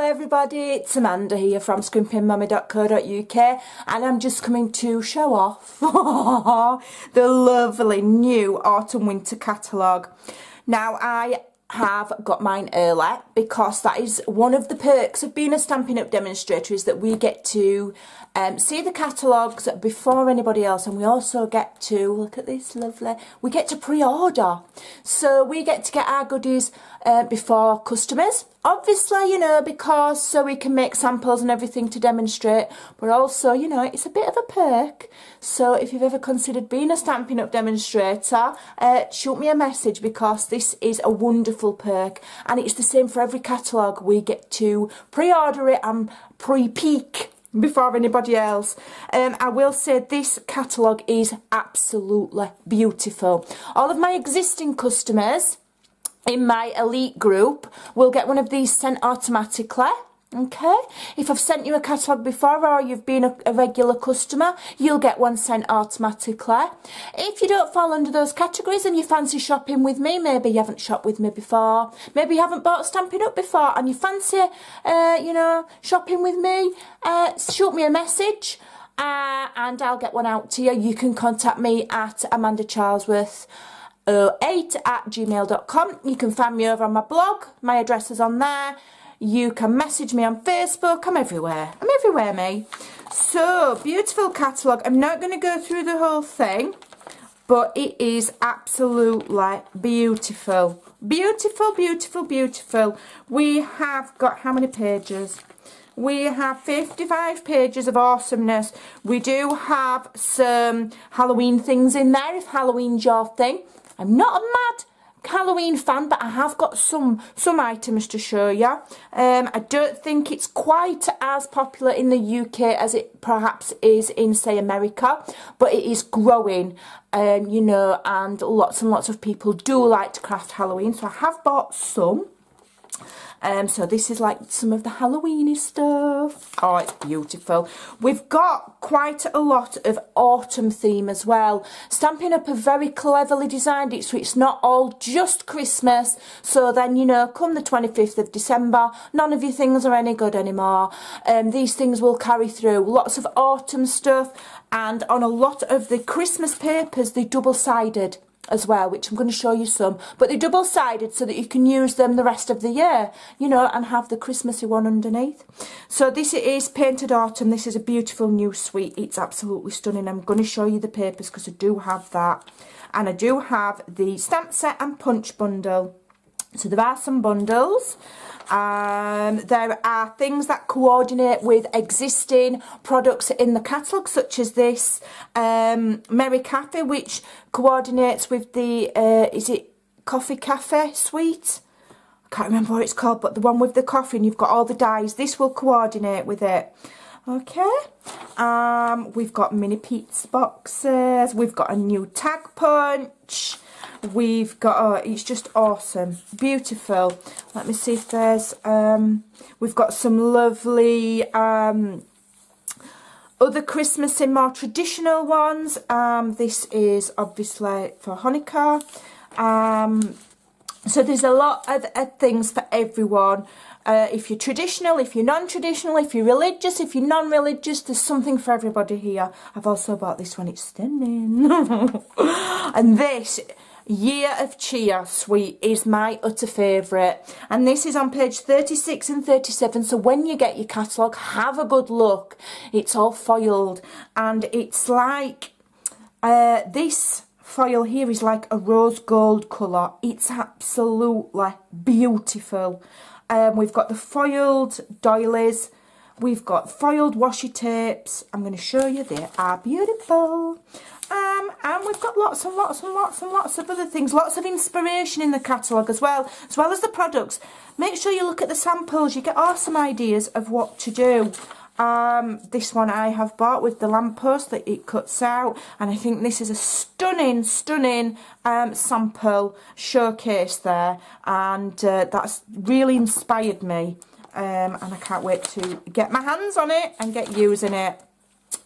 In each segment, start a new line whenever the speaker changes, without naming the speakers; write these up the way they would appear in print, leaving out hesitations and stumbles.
everybody, it's Amanda here from Scrimpingmommy.co.uk, and I'm just coming to show off the lovely new autumn winter catalogue. Now I have got mine early because that is one of the perks of being a Stampin' Up! Demonstrator, is that we get to see the catalogues before anybody else, and we also get to, look at this lovely, we get to pre-order. So we get to get our goodies before customers, obviously, you know, because so we can make samples and everything to demonstrate, but also, you know, it's a bit of a perk. So if you've ever considered being a Stampin' Up! Demonstrator, shoot me a message, because this is a wonderful perk, and it's the same for every catalogue. We get to pre-order it and pre-peek before anybody else. I will say this catalogue is absolutely beautiful. All of my existing customers in my elite group will get one of these sent automatically. Okay, if I've sent you a catalogue before, or you've been a regular customer, you'll get one sent automatically. If you don't fall under those categories and you fancy shopping with me, maybe you haven't shopped with me before, maybe you haven't bought Stampin' Up! Before and you fancy, you know, shopping with me, shoot me a message and I'll get one out to you. You can contact me at amandacharlesworth08@gmail.com. You can find me over on my blog, my address is on there. You can message me on Facebook. I'm everywhere, me. So, beautiful catalogue. I'm not going to go through the whole thing, but it is absolutely beautiful. Beautiful, beautiful, beautiful. We have got how many pages? We have 55 pages of awesomeness. We do have some Halloween things in there, if Halloween's your thing. I'm not a mad Halloween fan, but I have got some items to show you. I don't think it's quite as popular in the UK as it perhaps is in, say, America, but it is growing, you know, and lots of people do like to craft Halloween, so I have bought some. So this is like some of the Halloweeny stuff. Oh, it's beautiful. We've got quite a lot of autumn theme as well. Stampin' Up! Have very cleverly designed it so it's not all just Christmas. So then, you know, come the 25th of December, none of your things are any good anymore. These things will carry through. Lots of autumn stuff, and on a lot of the Christmas papers, they're double-sided as well, which I'm going to show you some, but they're double-sided so that you can use them the rest of the year, you know, and have the Christmassy one underneath. So this is Painted Autumn. This is a beautiful new suite. It's absolutely stunning. I'm going to show you the papers because I do have that, and I do have the stamp set and punch bundle. So there are some bundles. There are things that coordinate with existing products in the catalogue, such as this Merry Cafe, which coordinates with the, is it Coffee Cafe suite? I can't remember what it's called, but the one with the coffee and you've got all the dies. This will coordinate with it. Okay. We've got mini pizza boxes. We've got a new tag punch. We've got, oh, it's just awesome, beautiful. Let me see if there's, we've got some lovely other Christmassy, more traditional ones. This is obviously for Hanukkah. So there's a lot of things for everyone. If you're traditional, if you're non-traditional, if you're religious, if you're non-religious, there's something for everybody here. I've also bought this one, it's stunning. And this Year of Cheer suite is my utter favourite, and this is on page 36 and 37, so when you get your catalogue, have a good look. It's all foiled, and it's like, this foil here is like a rose gold colour. It's absolutely beautiful. We've got the foiled doilies, we've got foiled washi tapes. I'm going to show you, they are beautiful. And we've got lots and lots and lots and lots of other things, lots of inspiration in the catalogue as well as the products. Make sure you look at the samples, you get awesome ideas of what to do. This one I have bought with the lamppost that it cuts out, and I think this is a stunning sample showcase there, and that's really inspired me, and I can't wait to get my hands on it and get using it.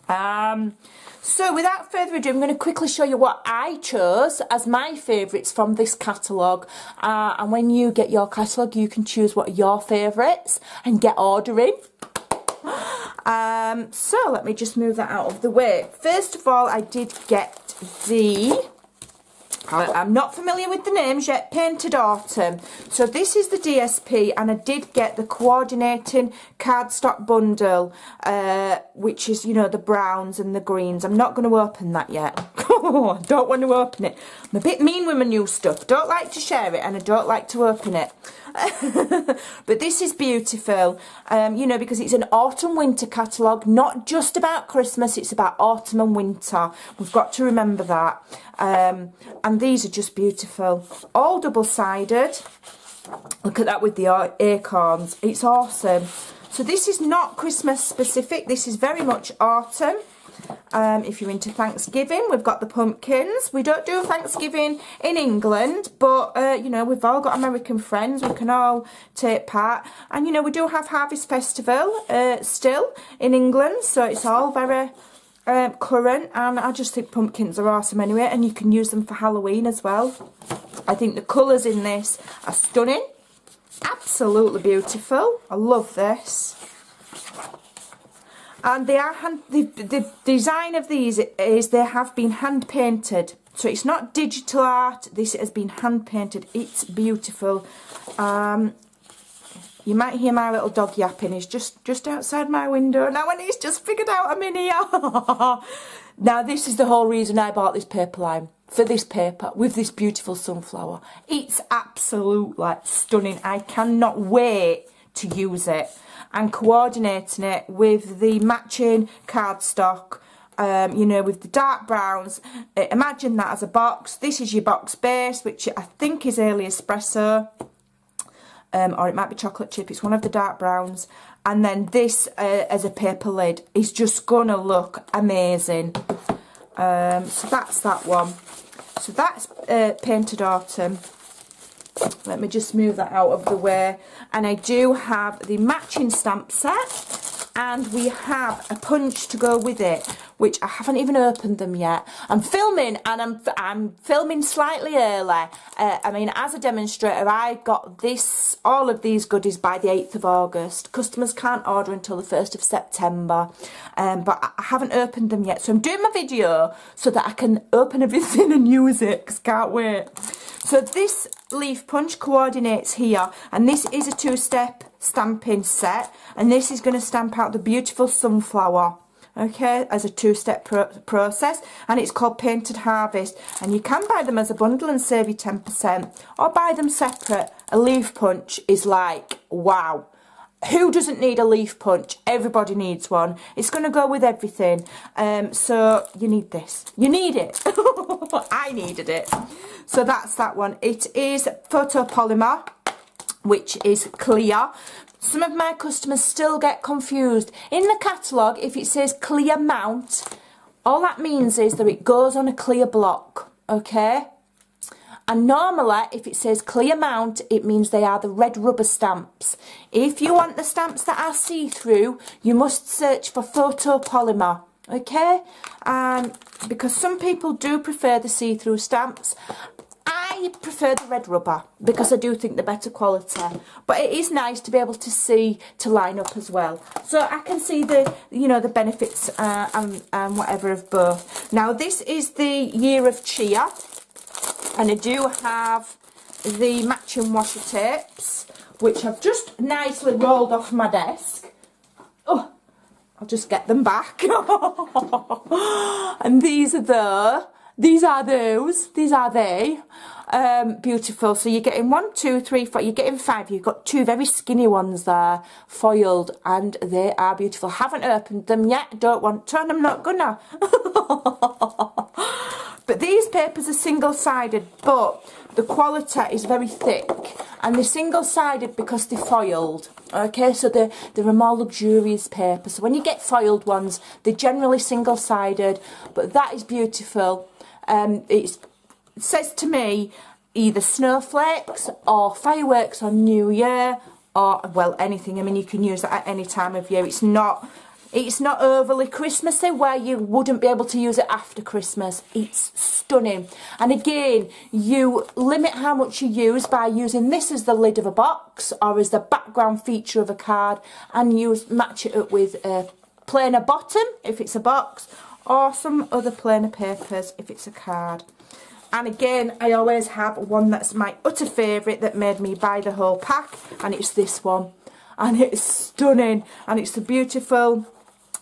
So without further ado, I'm going to quickly show you what I chose as my favourites from this catalogue. And when you get your catalogue, you can choose what are your favourites and get ordering. So let me just move that out of the way. First of all, I did get the... I'm not familiar with the names yet. Painted Autumn. So this is the DSP, and I did get the coordinating cardstock bundle, which is, you know, the browns and the greens. I'm not going to open that yet. I don't want to open it. I'm a bit mean with my new stuff. Don't like to share it, and I don't like to open it. But this is beautiful, you know, because it's an autumn winter catalogue, not just about Christmas, it's about autumn and winter. We've got to remember that. And these are just beautiful, all double-sided. Look at that with the acorns, it's awesome. So this is not Christmas specific, this is very much autumn. If you're into Thanksgiving, we've got the pumpkins. We don't do Thanksgiving in England, but you know, we've all got American friends, we can all take part. And you know, we do have Harvest Festival still in England, so it's all very current, and I just think pumpkins are awesome anyway, and you can use them for Halloween as well. I think the colours in this are stunning, absolutely beautiful. I love this. And they are the design of these is they have been hand painted, so it's not digital art. This has been hand painted. It's beautiful. You might hear my little dog yapping. He's just outside my window now, and he's just figured out I'm in here. Now this is the whole reason I bought this paper line, for this paper with this beautiful sunflower. It's absolutely stunning. I cannot wait to use it. And coordinating it with the matching cardstock, you know, with the dark browns. Imagine that as a box. This is your box base, which I think is early espresso, or it might be chocolate chip. It's one of the dark browns. And then this as a paper lid is just gonna look amazing. So that's that one. So that's Painted Autumn. Let me just move that out of the way. And I do have the matching stamp set, and we have a punch to go with it, which I haven't even opened them yet. I'm filming, and I'm filming slightly early. I mean, as a demonstrator, I got all of these goodies by the 8th of August. Customers can't order until the 1st of September, but I haven't opened them yet. So I'm doing my video so that I can open everything and use it, because can't wait. So this leaf punch coordinates here, and this is a 2-step stamping set, and this is going to stamp out the beautiful sunflower, okay, as a 2-step process, and it's called Painted Harvest. And you can buy them as a bundle and save you 10%, or buy them separate. A leaf punch is like, wow. Who doesn't need a leaf punch? Everybody needs one. It's going to go with everything. So you need this. You need it. I needed it. So that's that one. It is photopolymer, which is clear. Some of my customers still get confused. In the catalogue, if it says clear mount, all that means is that it goes on a clear block, okay? And normally, if it says clear mount, it means they are the red rubber stamps. If you want the stamps that are see-through, you must search for photopolymer, okay? Because some people do prefer the see-through stamps. I prefer the red rubber because I do think they're better quality. But it is nice to be able to see, to line up as well. So I can see the, you know, the benefits and whatever of both. Now, this is the Year of Cheer. And I do have the matching washi tapes, which I've just nicely rolled off my desk. Oh, I'll just get them back. And these are those, these are they. Beautiful. So you're getting 1, 2, 3, 4, you're getting 5. You've got 2 very skinny ones there, foiled, and they are beautiful. Haven't opened them yet, don't want to, and I'm not gonna. But these papers are single-sided, but the quality is very thick, and they're single-sided because they're foiled. Okay, so they're a more luxurious paper. So when you get foiled ones, they're generally single-sided, but that is beautiful. It says to me either snowflakes or fireworks on New Year, or, well, anything. I mean, you can use that at any time of year. It's not It's not overly Christmassy where you wouldn't be able to use it after Christmas. It's stunning. And again, you limit how much you use by using this as the lid of a box or as the background feature of a card, and match it up with a plainer bottom if it's a box, or some other plainer papers if it's a card. And again, I always have one that's my utter favourite that made me buy the whole pack, and it's this one. And it's stunning, and it's the beautiful,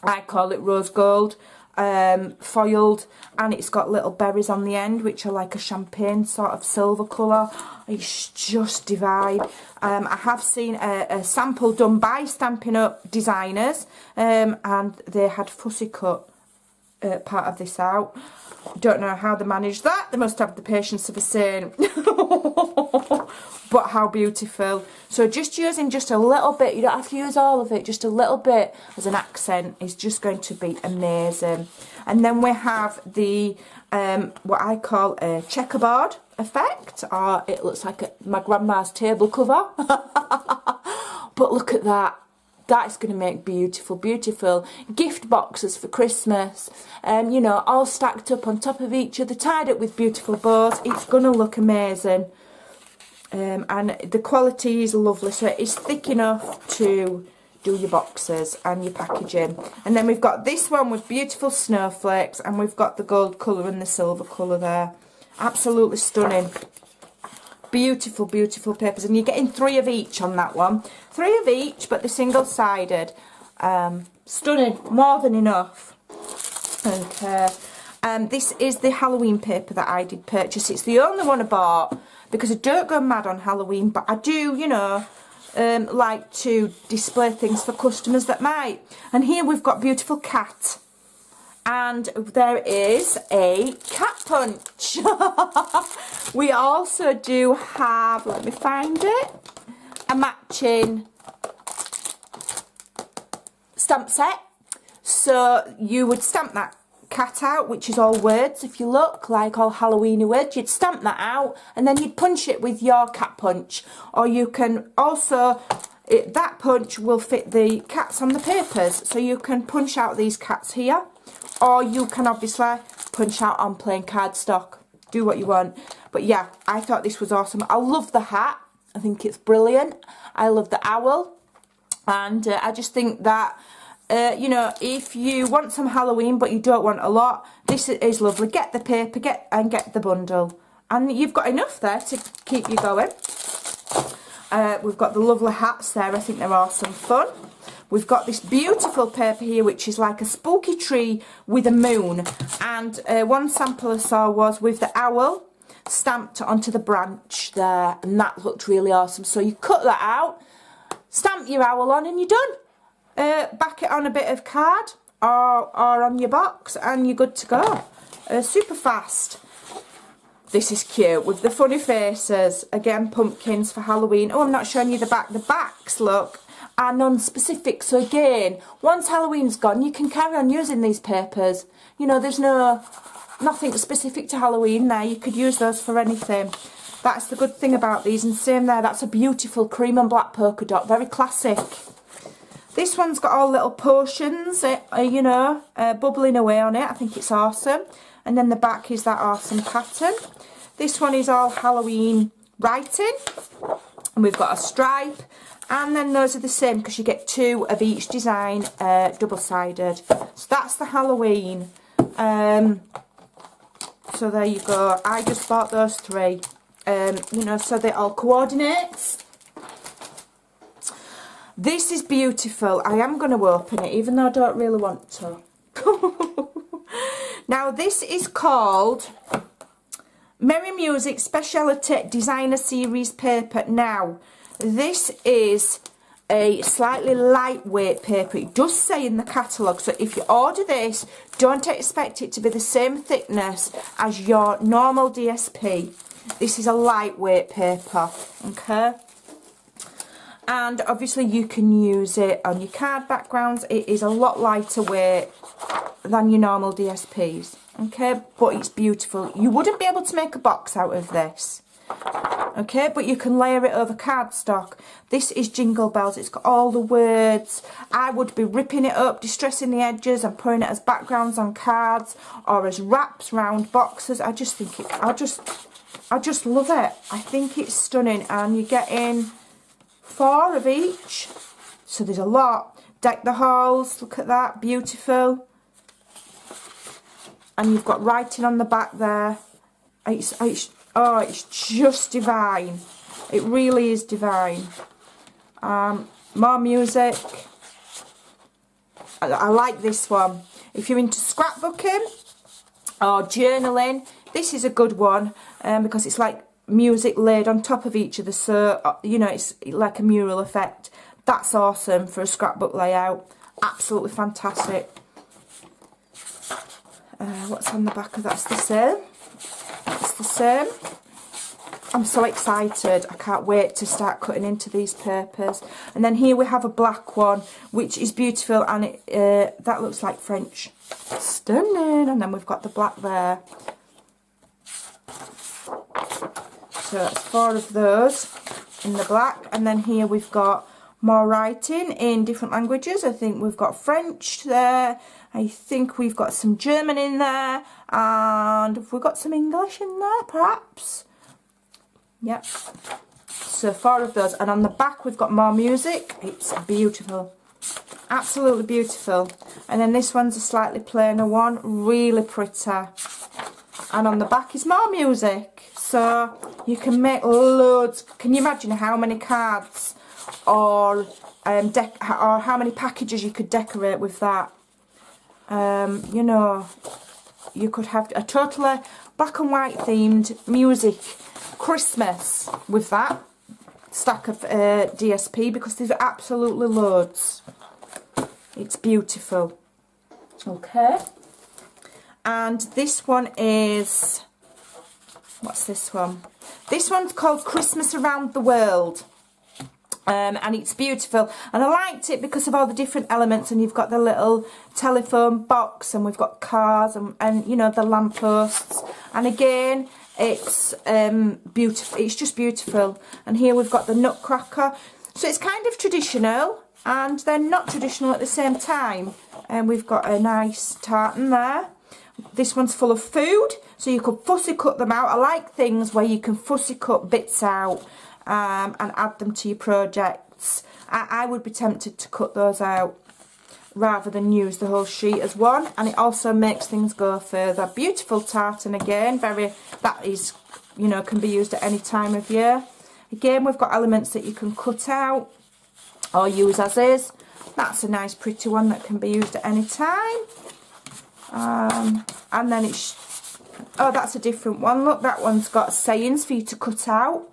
I call it rose gold, foiled, and it's got little berries on the end, which are like a champagne sort of silver colour. It's just divine. I have seen a sample done by Stampin' Up designers, and they had fussy cut part of this out. Don't know how they managed that. They must have the patience of a saint. But how beautiful. So just using just a little bit, you don't have to use all of it, just a little bit as an accent is just going to be amazing. And then we have the what I call a checkerboard effect, or it looks like my grandma's table cover. But look at that. That's going to make beautiful, beautiful gift boxes for Christmas. You know, all stacked up on top of each other, tied up with beautiful bows. It's going to look amazing. And the quality is lovely. So it's thick enough to do your boxes and your packaging. And then we've got this one with beautiful snowflakes. And we've got the gold colour and the silver colour there. Absolutely stunning. Beautiful, beautiful papers, and you're getting 3 of each on that one. 3 of each, but the single-sided. Stunning, more than enough. Okay. This is the Halloween paper that I did purchase. It's the only one I bought because I don't go mad on Halloween, but I do, you know, like to display things for customers that might. And here we've got beautiful cat. And there is a cat punch. We also do have, let me find it, a matching stamp set. So you would stamp that cat out, which is all words, if you look, like all Halloweeny words. You'd stamp that out and then you'd punch it with your cat punch. Or you can also, that punch will fit the cats on the papers. So you can punch out these cats here. Or you can obviously punch out on plain cardstock. Do what you want. But yeah, I thought this was awesome. I love the hat. I think it's brilliant. I love the owl. And I just think that, you know, if you want some Halloween but you don't want a lot, this is lovely. Get the paper, get the bundle. And you've got enough there to keep you going. We've got the lovely hats there. I think they're awesome fun. We've got this beautiful paper here, which is like a spooky tree with a moon. And one sample I saw was with the owl stamped onto the branch there. And that looked really awesome. So you cut that out, stamp your owl on, and you're done. Back it on a bit of card or on your box, and you're good to go. Super fast. This is cute with the funny faces. Again, pumpkins for Halloween. Oh, I'm not showing you the back. The backs, look, are non-specific, so again, once Halloween's gone, you can carry on using these papers. You know, there's nothing specific to Halloween there. You could use those for anything. That's the good thing about these. And same there, that's a beautiful cream and black polka dot, very classic. This one's got all little potions, you know, bubbling away on it. I think it's awesome. And then the back is that awesome pattern. This one is all Halloween writing, and we've got a stripe. And then those are the same because you get 2 of each design, double-sided. So that's the Halloween. So there you go. I just bought those 3. You know, so they all coordinate. This is beautiful. I am going to open it, even though I don't really want to. Now, this is called Merry Music Speciality Designer Series paper. Now, this is a slightly lightweight paper. It does say in the catalogue, so if you order this, don't expect it to be the same thickness as your normal DSP. This is a lightweight paper, okay? And obviously you can use it on your card backgrounds. It is a lot lighter weight than your normal DSPs, okay? But it's beautiful. You wouldn't be able to make a box out of this. Okay, but you can layer it over cardstock. This is Jingle Bells. It's got all the words. I would be ripping it up, distressing the edges and putting it as backgrounds on cards or as wraps round boxes. I just think it, I just love it. I think it's stunning, and you're getting 4 of each. So there's a lot. Deck the halls, look at that, beautiful. And you've got writing on the back there. Oh, it's just divine. It really is divine. More music. I like this one. If you're into scrapbooking or journaling, this is a good one because it's like music laid on top of each other. So, you know, it's like a mural effect. That's awesome for a scrapbook layout. Absolutely fantastic. What's on the back of that? It's the same. It's the same. I'm so excited. I can't wait to start cutting into these papers. And then here we have a black one, which is beautiful, and it that looks like French. Stunning. And then we've got the black there. So that's 4 of those in the black. And then here we've got more writing in different languages. I think we've got French there. I think we've got some German in there. And have we got some English in there, perhaps? Yep. So 4 of those. And on the back we've got more music. It's beautiful. Absolutely beautiful. And then this one's a slightly plainer one. Really pretty. And on the back is more music. So you can make loads. Can you imagine how many cards or how many packages you could decorate with that? You know, you could have a totally black and white themed music Christmas with that stack of DSP, because there's absolutely loads. It's beautiful. Okay. And this one is, what's this one? This one's called Christmas Around the World. And it's beautiful, and I liked it because of all the different elements. And you've got the little telephone box, and we've got cars, and you know, the lampposts. And again, it's beautiful. It's just beautiful. And here we've got the nutcracker. So it's kind of traditional, and they're not traditional at the same time. And we've got a nice tartan there. This one's full of food, so you could fussy cut them out. I like things where you can fussy cut bits out. And add them to your projects. I would be tempted to cut those out rather than use the whole sheet as one, and it also makes things go further. Beautiful tartan again, that is, you know, can be used at any time of year. Again, we've got elements that you can cut out or use as is. That's a nice pretty one that can be used at any time. And then oh, that's a different one. Look, that one's got sayings for you to cut out.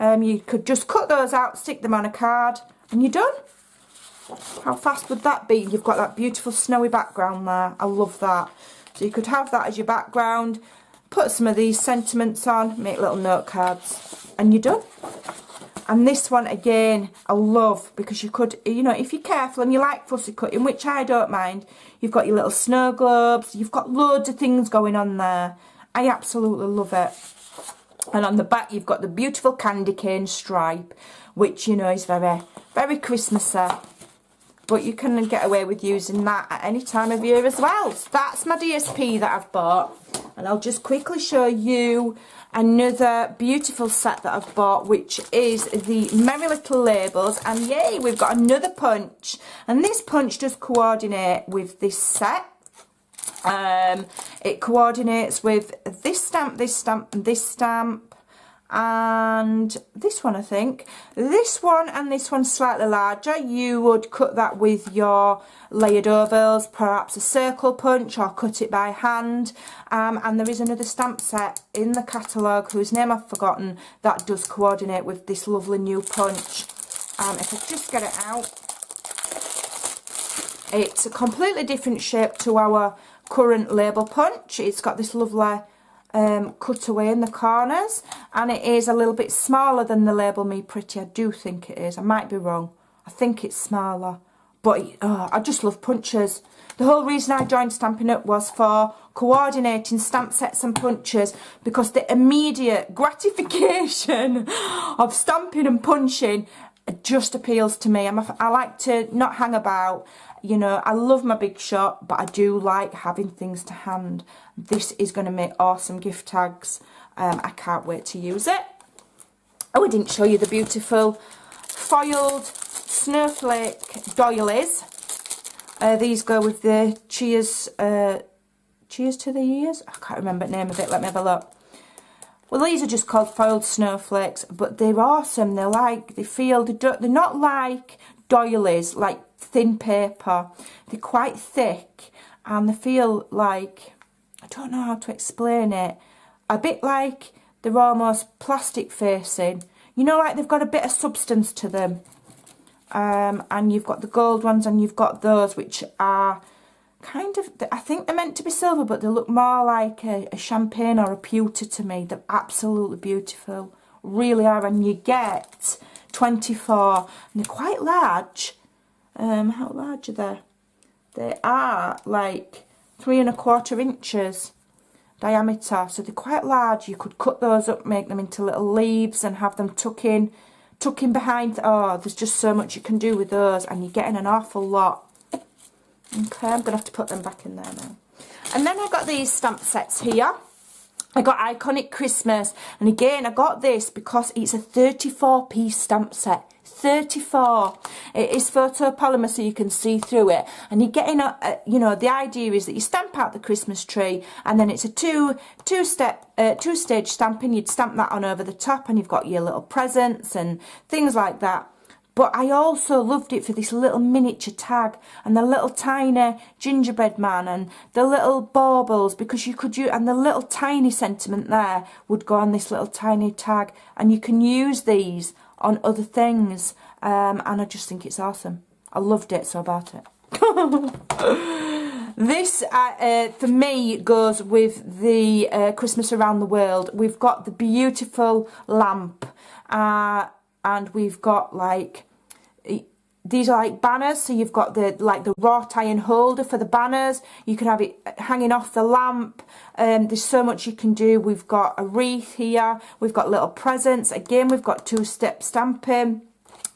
You could just cut those out, stick them on a card, and you're done. How fast would that be? You've got that beautiful snowy background there. I love that. So you could have that as your background, put some of these sentiments on, make little note cards, and you're done. And this one, again, I love, because you could, you know, if you're careful and you like fussy cutting, which I don't mind, you've got your little snow globes, you've got loads of things going on there. I absolutely love it. And on the back you've got the beautiful candy cane stripe, which, you know, is very, very Christmassy. But you can get away with using that at any time of year as well. So that's my DSP that I've bought. And I'll just quickly show you another beautiful set that I've bought, which is the Merry Little Labels. And yay, we've got another punch. And this punch does coordinate with this set. It coordinates with this stamp, and this stamp, and this one, I think. This one and this one's slightly larger. You would cut that with your layered ovals, perhaps a circle punch, or cut it by hand. And there is another stamp set in the catalogue, whose name I've forgotten, that does coordinate with this lovely new punch. If I just get it out, it's a completely different shape to our current label punch. It's got this lovely cutaway in the corners, and it is a little bit smaller than the Label Me Pretty. I do think it is. I might be wrong. I think it's smaller, but I just love punches. The whole reason I joined Stampin' Up was for coordinating stamp sets and punches, because the immediate gratification of stamping and punching just appeals to me. I like to not hang about, you know. I love my big shot, but I do like having things to hand. This is going to make awesome gift tags. I can't wait to use it. Oh, I didn't show you the beautiful foiled snowflake doilies. These go with the cheers to the years. I can't remember the name of it. Let me have a look. Well, these are just called foiled snowflakes, but they're awesome. They're not like doilies, like thin paper. They're quite thick, and they feel like, I don't know how to explain it, a bit like they're almost plastic facing. You know, like they've got a bit of substance to them. And you've got the gold ones, and you've got those which are kind of, I think they're meant to be silver, but they look more like a champagne or a pewter to me. They're absolutely beautiful, really are. And you get 24, and they're quite large. How large are they? They are like 3¼ inches diameter, so they're quite large. You could cut those up, make them into little leaves, and have them tuck in behind. Oh, there's just so much you can do with those, and you're getting an awful lot. Okay, I'm gonna have to put them back in there now. And then I got these stamp sets here. I got Iconic Christmas, and again I got this because it's a 34-piece stamp set. 34. It is photopolymer, so you can see through it, and you're getting you know, the idea is that you stamp out the Christmas tree, and then it's a two-stage stamping. You'd stamp that on over the top, and you've got your little presents and things like that. But I also loved it for this little miniature tag, and the little tiny gingerbread man, and the little baubles, because you could use, and the little tiny sentiment there would go on this little tiny tag, and you can use these on other things, and I just think it's awesome. I loved it, so I bought it. This, for me, goes with the Christmas Around the World. We've got the beautiful lamp, and we've got like, these are like banners, so you've got the wrought iron holder for the banners. You can have it hanging off the lamp. There's so much you can do. We've got a wreath here. We've got little presents. Again, we've got two-step stamping.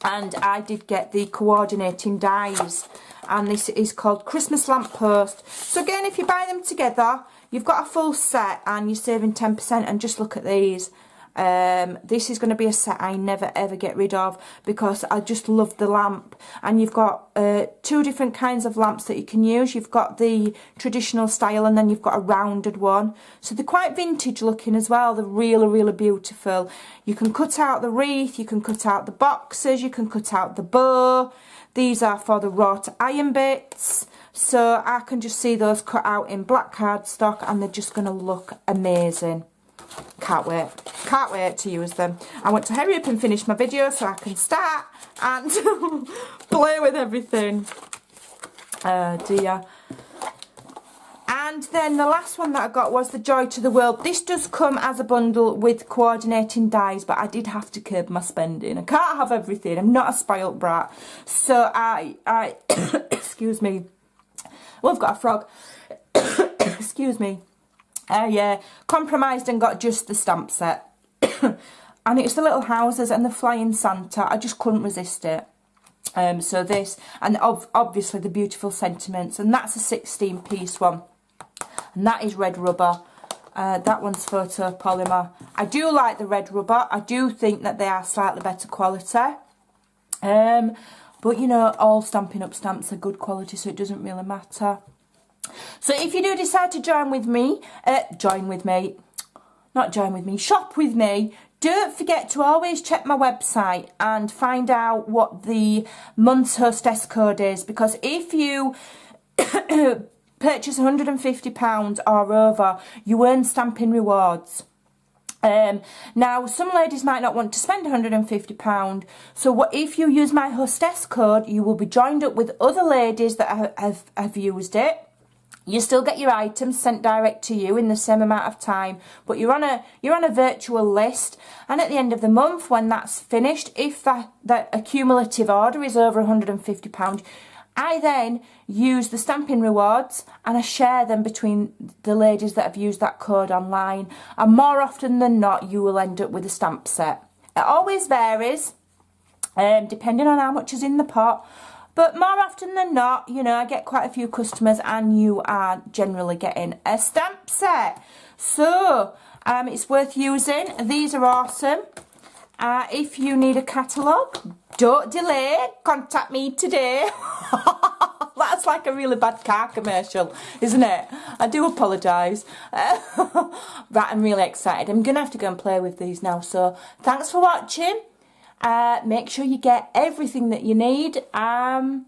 And I did get the coordinating dies. And this is called Christmas Lamp Post. So again, if you buy them together, you've got a full set and you're saving 10%. And just look at these. This is going to be a set I never ever get rid of, because I just love the lamp. And you've got two different kinds of lamps that you can use. You've got the traditional style, and then you've got a rounded one. So they're quite vintage looking as well. They're really, really beautiful. You can cut out the wreath, you can cut out the boxes, you can cut out the bow. These are for the wrought iron bits. So I can just see those cut out in black cardstock, and they're just going to look amazing. Can't wait to use them. I want to hurry up and finish my video so I can start and play with everything. Dear. And then the last one that I got was the Joy to the World. This does come as a bundle with coordinating dies, but I did have to curb my spending. I can't have everything. I'm not a spoilt brat. So I excuse me. Well, I've got a frog. Excuse me. Yeah, compromised and got just the stamp set. And it's the little houses and the flying Santa. I just couldn't resist it. So this, and obviously the beautiful sentiments, and that's a 16-piece one. And that is red rubber. That one's photopolymer. I do like the red rubber. I do think that they are slightly better quality. But you know, all Stampin' Up stamps are good quality, so it doesn't really matter. So if you do decide to shop with me, don't forget to always check my website and find out what the month's hostess code is, because if you purchase £150 or over, you earn stamping rewards. Now, some ladies might not want to spend £150, so if you use my hostess code, you will be joined up with other ladies that have used it. You still get your items sent direct to you in the same amount of time, but you're on a virtual list, and at the end of the month, when that's finished, if that accumulative order is over £150, I then use the stamping rewards and I share them between the ladies that have used that code online, and more often than not you will end up with a stamp set. It always varies depending on how much is in the pot, but more often than not, you know, I get quite a few customers and you are generally getting a stamp set. So it's worth using. These are awesome. If you need a catalogue, don't delay, contact me today. That's like a really bad car commercial, isn't it? I do apologise. But I'm really excited. I'm going to have to go and play with these now. So thanks for watching. Make sure you get everything that you need. And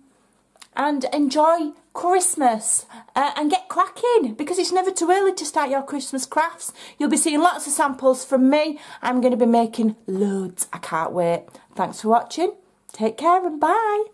enjoy Christmas. And get cracking, because it's never too early to start your Christmas crafts. You'll be seeing lots of samples from me. I'm going to be making loads. I can't wait. Thanks for watching. Take care and bye.